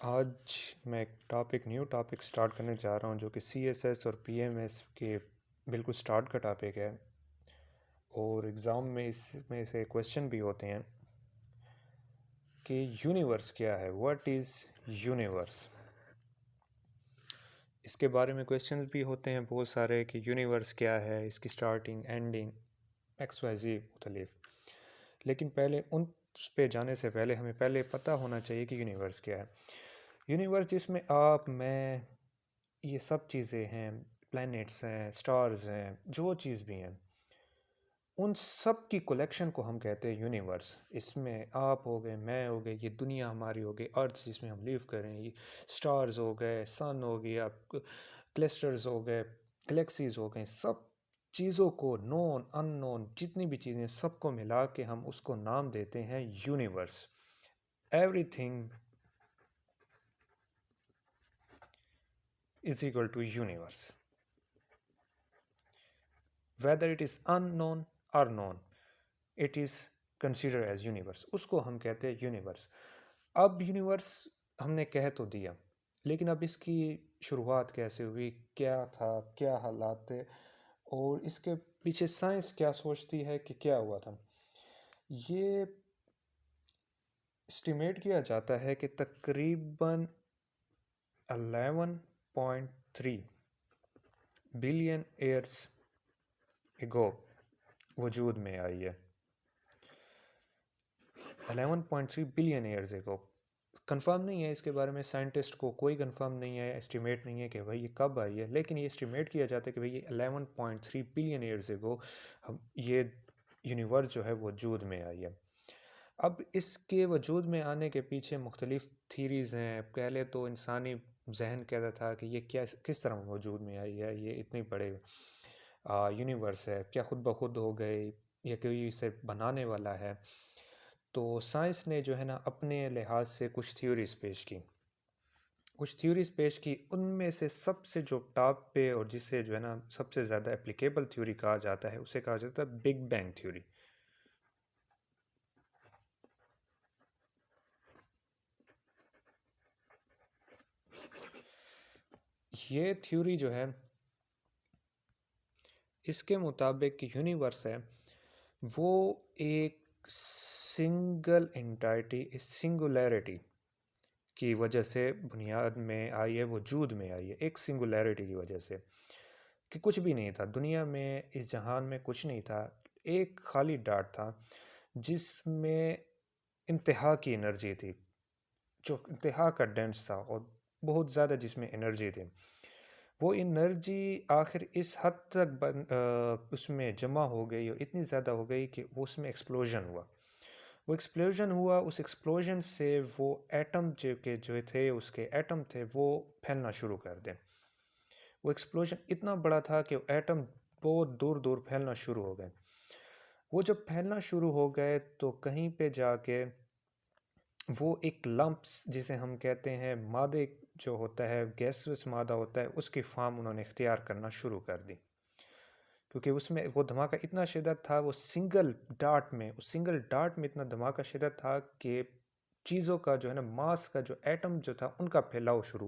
आज मैं एक न्यू टॉपिक स्टार्ट करने जा रहा हूँ जो कि CSS और PMS के बिल्कुल स्टार्ट का टॉपिक है। और एग्ज़ाम में इसमें से क्वेश्चन भी होते हैं कि यूनिवर्स क्या है, व्हाट इज़ यूनिवर्स। इसके बारे में क्वेश्चन भी होते हैं बहुत सारे कि यूनिवर्स क्या है, इसकी स्टार्टिंग एंडिंग XYZ मुख्तलिफ। लेकिन पहले उन पे जाने से पहले हमें पहले पता होना चाहिए कि यूनिवर्स क्या है। यूनिवर्स जिसमें आप, मैं, ये सब चीज़ें हैं, प्लैनेट्स हैं, स्टार्स हैं, जो चीज़ भी हैं, उन सब की कलेक्शन को हम कहते हैं यूनिवर्स। इसमें आप हो गए, मैं हो गए, ये दुनिया हमारी हो गई, अर्थ जिसमें हम लिव कर रहे हैं, ये स्टार्स हो गए, सन हो गया, क्लस्टर्स हो गए, गैलेक्सीज हो गए, सब चीज़ों को, नोन अननोन जितनी भी चीज़ें, सबको मिला के हम उसको नाम देते हैं universe. Everything is equal to universe, whether it is unknown or known, it is considered as universe। उसको हम कहते हैं यूनिवर्स। अब यूनिवर्स हमने कह तो दिया, लेकिन अब इसकी शुरुआत कैसे हुई, क्या था, क्या हालात थे, और इसके पीछे साइंस क्या सोचती है कि क्या हुआ था। ये एस्टिमेट किया जाता है कि तकरीबन 11.3 बिलियन ईयर्स एगो वजूद में आई है। 11.3 बिलियन ईयर्स एगो। कंफर्म नहीं है इसके बारे में, साइंटिस्ट को कोई कंफर्म नहीं है, एस्टिमेट नहीं है कि भाई ये कब आई है, लेकिन ये एस्टिमेट किया जाता है कि भाई ये 11.3 बिलियन ईयर्स एगो हम ये यूनिवर्स जो है वो वजूद में आई है। अब इसके वजूद में आने के पीछे मुख्तलिफ थीरीज़ हैं। पहले तो इंसानी जहन कहता था कि ये क्या, किस तरह वजूद में आई है, ये इतने बड़े यूनिवर्स है, क्या खुद ब खुद हो गए या कोई इसे बनाने वाला है। तो साइंस ने जो है ना अपने लिहाज से कुछ थ्योरीज पेश की। उनमें से सबसे जो टॉप पे और जिसे जो है ना सबसे ज़्यादा एप्लीकेबल थ्योरी कहा जाता है, उसे कहा जाता है बिग बैंग थ्योरी। ये थ्योरी जो है, इसके मुताबिक यूनिवर्स है वो एक सिंगल एंटाइटी, सिंगुलैरिटी की वजह से बुनियाद में आई है, वजूद में आई है, एक सिंगुलैरिटी की वजह से। कि कुछ भी नहीं था दुनिया में, इस जहान में कुछ नहीं था, एक खाली डाट था जिसमें इंतहा की एनर्जी थी, जो इंतहा का डेंस था और बहुत ज़्यादा जिसमें एनर्जी थी। वो एनर्जी आखिर इस हद तक उसमें जमा हो गई और इतनी ज़्यादा हो गई कि उसमें एक्सप्लोजन हुआ। उस एक्सप्लोजन से वो एटम जो थे, उसके एटम थे, वो फैलना शुरू कर दें। वो एक्सप्लोजन इतना बड़ा था कि एटम बहुत दूर दूर फैलना शुरू हो गए। वो जब फैलना शुरू हो गए तो कहीं पे जाके वो एक लंप्स जिसे हम कहते हैं मादे, जो होता है गैसस मादा होता है, उसकी फार्म उन्होंने इख्तियार करना शुरू कर दी। क्योंकि उसमें वो धमाका इतना शिद्दत था, वो सिंगल डार्ट में इतना धमाका शिद्दत था कि चीज़ों का जो है ना, मास का जो एटम जो था, उनका फैलाव शुरू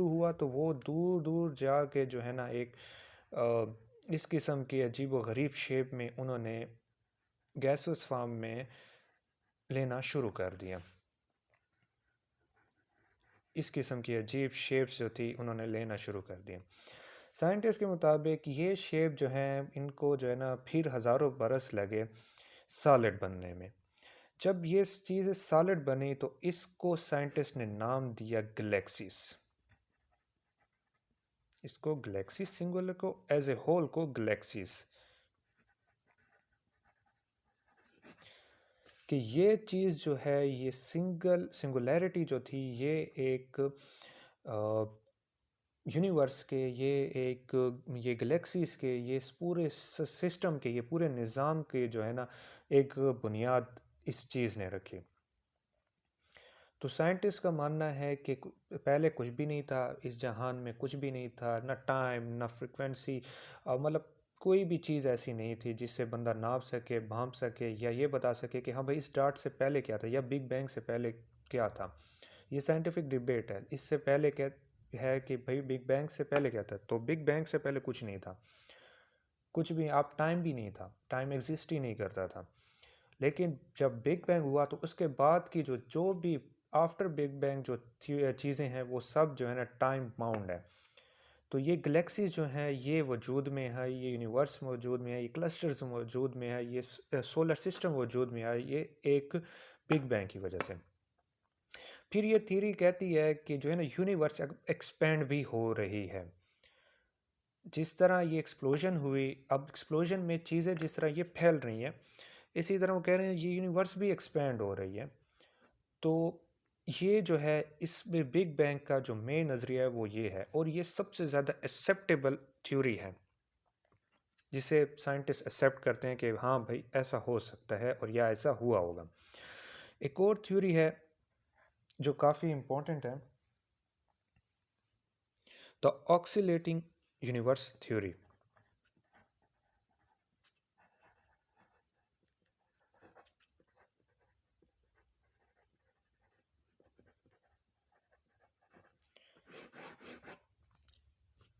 हुआ। तो वो दूर दूर जाके जो है ना एक इस किस्म की अजीब व गरीब शेप में उन्होंने गैसस फॉर्म में लेना शुरू कर दिया। इस किस्म की अजीब शेप्स जो थी उन्होंने लेना शुरू कर दिया। साइंटिस्ट के मुताबिक ये शेप जो है, इनको जो है ना फिर हज़ारों बरस लगे सॉलिड बनने में। जब ये चीज़ सॉलिड बनी तो इसको साइंटिस्ट ने नाम दिया गैलेक्सीज। इसको गैलेक्सीज सिंगुलर को, एज ए होल को गैलेक्सीज। कि ये चीज़ जो है, ये सिंगुलैरिटी जो थी, ये एक यूनिवर्स के, ये गैलेक्सीज के, ये पूरे सिस्टम के, ये पूरे निज़ाम के जो है ना एक बुनियाद इस चीज़ ने रखी। तो साइंटिस्ट का मानना है कि पहले कुछ भी नहीं था इस जहान में, कुछ भी नहीं था, ना टाइम ना फ्रिक्वेंसी, मतलब कोई भी चीज़ ऐसी नहीं थी जिससे बंदा नाप सके, भांप सके या ये बता सके कि हाँ भाई इस डार्ट से पहले क्या था या बिग बैंग से पहले क्या था। ये साइंटिफिक डिबेट है। इससे पहले क्या है कि भाई बिग बैंग से पहले क्या था, तो बिग बैंग से पहले कुछ नहीं था, कुछ भी, आप टाइम भी नहीं था, टाइम एग्जिस्ट ही नहीं करता था। लेकिन जब बिग बैंग हुआ तो उसके बाद की जो जो भी आफ्टर बिग बैंग जो चीज़ें हैं वो सब जो है ना टाइम बाउंड है। तो ये गैलेक्सीज जो हैं ये वजूद में है, ये यूनिवर्स वजूद में है, ये क्लस्टर्स वजूद में है, ये सोलर सिस्टम वजूद में है, ये एक बिग बैंग की वजह से। फिर ये थ्योरी कहती है कि जो है ना यूनिवर्स एक्सपेंड भी हो रही है। जिस तरह ये एक्सप्लोजन हुई, अब एक्सप्लोजन में चीज़ें जिस तरह ये फैल रही हैं, इसी तरह वो कह रहे हैं ये यूनिवर्स भी एक्सपेंड हो रही है। तो ये जो है इसमें बिग बैंग का जो मेन नज़रिया है वो ये है, और ये सबसे ज़्यादा एक्सेप्टेबल थ्योरी है जिसे साइंटिस्ट एक्सेप्ट करते हैं कि हाँ भाई ऐसा हो सकता है और या ऐसा हुआ होगा। एक और थ्योरी है जो काफ़ी इम्पोर्टेंट है, द ऑक्सीलेटिंग यूनिवर्स थ्योरी।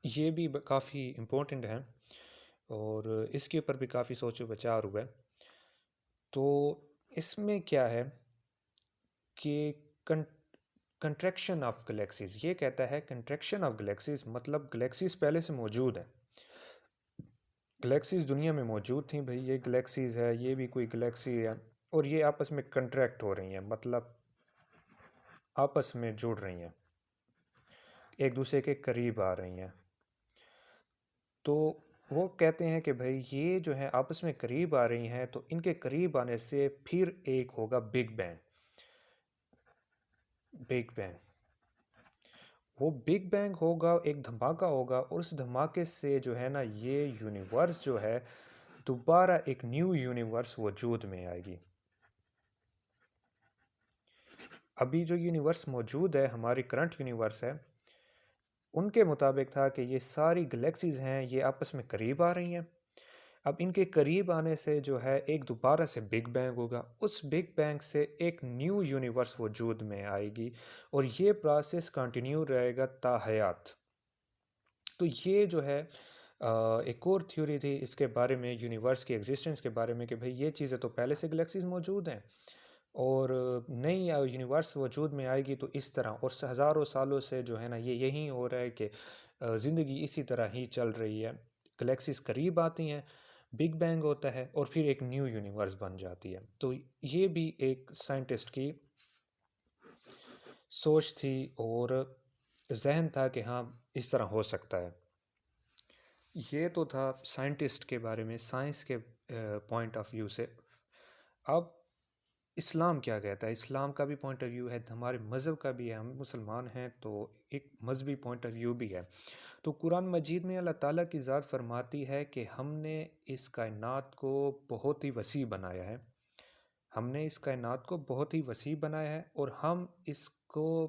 ये भी काफ़ी इम्पोर्टेंट है और इसके ऊपर भी काफ़ी सोचो विचार हुआ है। तो इसमें क्या है कि कंट्रैक्शन ऑफ गैलेक्सीज, ये कहता है कंट्रैक्शन ऑफ गैलेक्सीज मतलब गैलेक्सीज पहले से मौजूद है, गैलेक्सीज दुनिया में मौजूद थी भाई, ये गैलेक्सीज है, ये भी कोई गैलेक्सी है, और ये आपस में कंट्रैक्ट हो रही हैं, मतलब आपस में जुड़ रही हैं, एक दूसरे के करीब आ रही हैं। तो वो कहते हैं कि भाई ये जो है आपस में करीब आ रही हैं, तो इनके करीब आने से फिर एक होगा बिग बैंग। बिग बैंग, वो बिग बैंग होगा, एक धमाका होगा, और उस धमाके से जो है ना ये यूनिवर्स जो है दोबारा एक न्यू यूनिवर्स वजूद में आएगी। अभी जो यूनिवर्स मौजूद है, हमारी करंट यूनिवर्स है, उनके मुताबिक था कि ये सारी गैलेक्सीज हैं ये आपस में करीब आ रही हैं। अब इनके करीब आने से जो है एक दोबारा से बिग बैंग होगा, उस बिग बैंग से एक न्यू यूनिवर्स वजूद में आएगी, और ये प्रोसेस कंटिन्यू रहेगा ताहयात। तो ये जो है एक और थ्योरी थी इसके बारे में, यूनिवर्स की एग्जिस्टेंस के बारे में, कि भाई ये चीज़ें तो पहले से गैलेक्सीज मौजूद हैं, और नई यूनिवर्स वजूद में आएगी तो इस तरह, और हज़ारों सालों से जो है ना ये यही हो रहा है कि ज़िंदगी इसी तरह ही चल रही है, गैलेक्सीज करीब आती हैं, बिग बैंग होता है, और फिर एक न्यू यूनिवर्स बन जाती है। तो ये भी एक साइंटिस्ट की सोच थी और जहन था कि हाँ इस तरह हो सकता है। ये तो था साइंटिस्ट के बारे में, साइंस के पॉइंट ऑफ व्यू से। अब इस्लाम क्या कहता है, इस्लाम का भी पॉइंट ऑफ व्यू है, हमारे मज़हब का भी है, हम मुसलमान हैं तो एक मजहबी पॉइंट ऑफ व्यू भी है। तो कुरान मजीद में अल्लाह ताला की ज़ात फरमाती है कि हमने इस कायनात को बहुत ही वसी बनाया है, हमने इस कायनात को बहुत ही वसी बनाया है, और हम इसको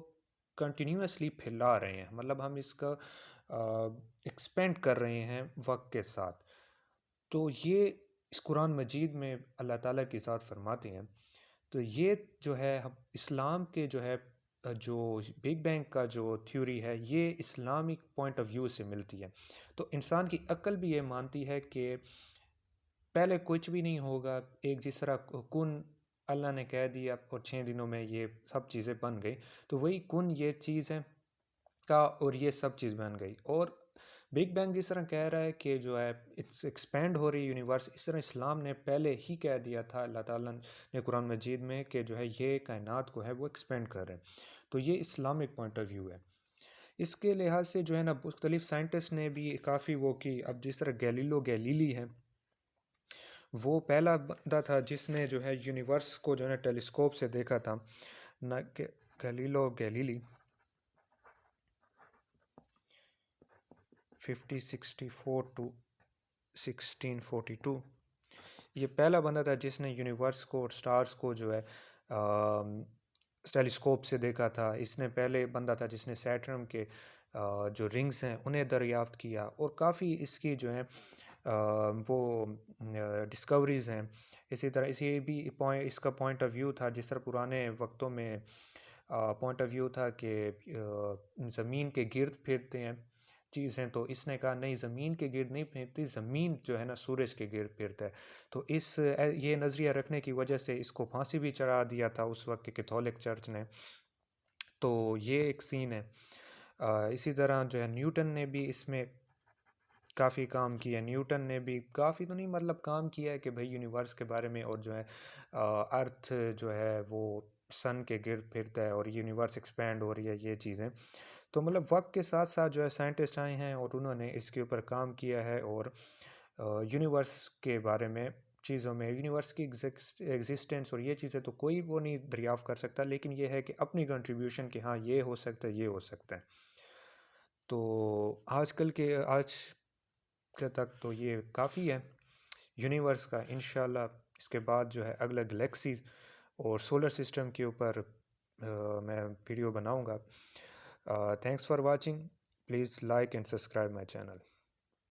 कंटिन्यूसली फैला रहे हैं, मतलब हम इसका एक्सपेंड कर रहे हैं वक्त के साथ। तो ये इस कुरान मजीद में अल्लाह ताला की ज़ात फरमाती हैं। तो ये जो है हम इस्लाम के जो है जो बिग बैंग का जो थ्योरी है ये इस्लामिक पॉइंट ऑफ व्यू से मिलती है। तो इंसान की अक्ल भी ये मानती है कि पहले कुछ भी नहीं होगा, एक जिस तरह कुन अल्लाह ने कह दिया और 6 दिनों में ये सब चीज़ें बन गई, तो वही कुन ये चीज़ है का, और ये सब चीज़ बन गई। और बिग बैंग जिस तरह कह रहा है कि जो है इट्स एक्सपेंड हो रही यूनिवर्स, इस तरह इस्लाम ने पहले ही कह दिया था, अल्लाह ताला ने कुरान मजीद में, कि जो है ये कायनात को है वो एक्सपेंड कर रहे हैं। तो ये इस्लामिक पॉइंट ऑफ व्यू है। इसके लिहाज से जो है ना मुख्तलिफ साइंटिस्ट ने भी काफ़ी वो की। अब जिस तरह गैलीलो गैलीली है, वो पहला बंदा था जिसने जो है यूनिवर्स को जो है टेलीस्कोप से देखा था, न गैलीलो गैलीली 1564 टू 1642, ये पहला बंदा था जिसने यूनिवर्स को और स्टार्स को जो है टेलीस्कोप से देखा था। इसने पहले बंदा था जिसने सैटर्न के जो रिंग्स हैं उन्हें दरियाफ्त किया, और काफ़ी इसकी जो है वो डिस्कवरीज़ हैं। इसी तरह इसी भी पॉइंट, इसका पॉइंट ऑफ व्यू था जिस तरह पुराने वक्तों में पॉइंट ऑफ व्यू था कि ज़मीन के गिर्द फिरते हैं चीज़ें, तो इसने कहा नहीं, ज़मीन के गिर्द नहीं फिरती, ज़मीन जो है ना सूरज के गिर्द फिरता है। तो ये नज़रिया रखने की वजह से इसको फांसी भी चढ़ा दिया था उस वक्त के कैथोलिक चर्च ने। तो ये एक सीन है। इसी तरह जो है न्यूटन ने भी इसमें काफ़ी काम किया। न्यूटन ने भी काफ़ी तो नहीं मतलब काम किया है कि भाई यूनिवर्स के बारे में, और जो है अर्थ जो है वो सन के गिर्द फिरता है और यूनिवर्स एक्सपैंड हो रही है, ये चीज़ें। तो मतलब वक्त के साथ साथ जो है साइंटिस्ट आए हैं और उन्होंने इसके ऊपर काम किया है, और यूनिवर्स के बारे में चीज़ों में, यूनिवर्स की एग्जिस्टेंस और ये चीज़ें तो कोई वो नहीं दरियाफ़ कर सकता, लेकिन ये है कि अपनी कंट्रीब्यूशन कि हाँ ये हो सकता है, ये हो सकता है। तो आज के तक तो ये काफ़ी है यूनिवर्स का। इंशाल्लाह इसके बाद जो है अगला गैलेक्सीज और सोलर सिस्टम के ऊपर मैं वीडियो बनाऊंगा। Thanks for watching, please like and subscribe my channel.